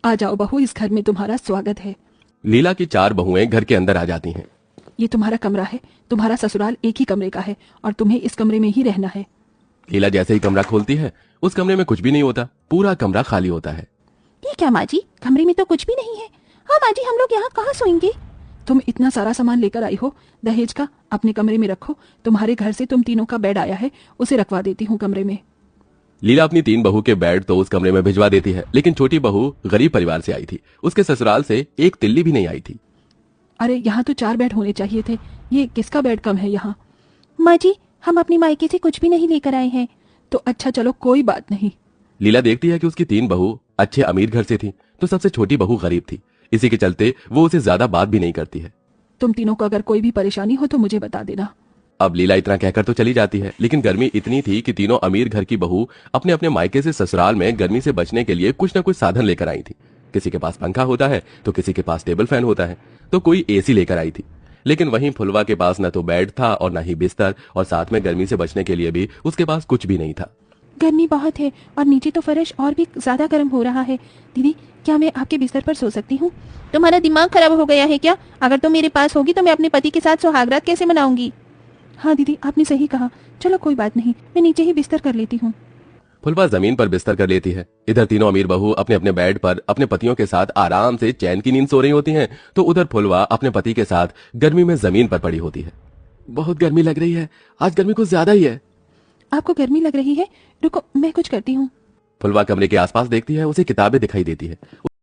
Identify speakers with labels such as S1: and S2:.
S1: आ जाओ बहू, इस घर में तुम्हारा स्वागत है।
S2: लीला की चार बहुएं घर के अंदर आ जाती हैं।
S1: ये तुम्हारा कमरा है, तुम्हारा ससुराल एक ही कमरे का है और तुम्हें इस कमरे में ही रहना है।
S2: लीला जैसे ही कमरा खोलती है उस कमरे में कुछ भी नहीं होता, पूरा कमरा खाली होता है।
S1: ये क्या माँ जी, कमरे में तो कुछ भी नहीं है। हाँ माँ जी, हम लोग यहाँ कहाँ सोएंगे? तुम इतना सारा सामान लेकर आई हो दहेज का, अपने कमरे में रखो। तुम्हारे घर से तुम तीनों का बेड आया है, उसे रखवा देती हूँ कमरे में।
S2: लीला अपनी तीन बहू के बेड तो उस कमरे में भिजवा देती है, लेकिन छोटी बहू गरीब परिवार से आई थी, उसके ससुराल से एक तिल्ली भी नहीं आई थी।
S1: अरे यहाँ तो 4 बेड होने चाहिए थे, ये किसका बेड कम है यहाँ? माँ जी, हम अपनी मायके से कुछ भी नहीं लेकर आए हैं। तो अच्छा चलो, कोई बात नहीं।
S2: लीला देखती है कि उसकी तीन बहू अच्छे अमीर घर से थी, तो सबसे छोटी बहू गरीब थी। इसी के चलते वो उसे ज्यादा बात भी नहीं करती है।
S1: तुम तीनों को अगर कोई भी परेशानी हो तो मुझे बता देना।
S2: अब लीला इतना कहकर तो चली जाती है, लेकिन गर्मी इतनी थी कि तीनों अमीर घर की बहू अपने अपने मायके से ससुराल में गर्मी से बचने के लिए कुछ न कुछ साधन लेकर आई थी। किसी के पास पंखा होता है तो किसी के पास टेबल फैन होता है, तो कोई एसी लेकर आई थी। लेकिन वहीं फुलवा के पास न तो बेड था और न ही बिस्तर, और साथ में गर्मी से बचने के लिए भी उसके पास कुछ भी नहीं था।
S1: गर्मी बहुत है और नीचे तो फर्श और भी ज्यादा गर्म हो रहा है। दीदी, क्या मैं आपके बिस्तर पर सो सकती हूँ? तुम्हारा दिमाग खराब हो गया है क्या? अगर तुम मेरे पास होगी तो मैं अपने पति के साथ सुहागरात कैसे मनाऊंगी? हाँ दीदी, आपने सही कहा। चलो कोई बात नहीं, मैं नीचे ही बिस्तर कर लेती हूँ।
S2: फुलवा जमीन पर बिस्तर कर लेती है। इधर तीनों अमीर बहू अपने अपने बेड पर अपने पतियों के साथ आराम से चैन की नींद सो रही होती हैं, तो उधर फुलवा अपने पति के साथ गर्मी में जमीन पर पड़ी होती है। बहुत गर्मी लग रही है, आज गर्मी कुछ ज्यादा ही है।
S1: आपको गर्मी लग रही है? रुको, मैं कुछ करती हूँ।
S2: फुलवा कमरे के आसपास देखती है, उसे किताबें दिखाई देती है।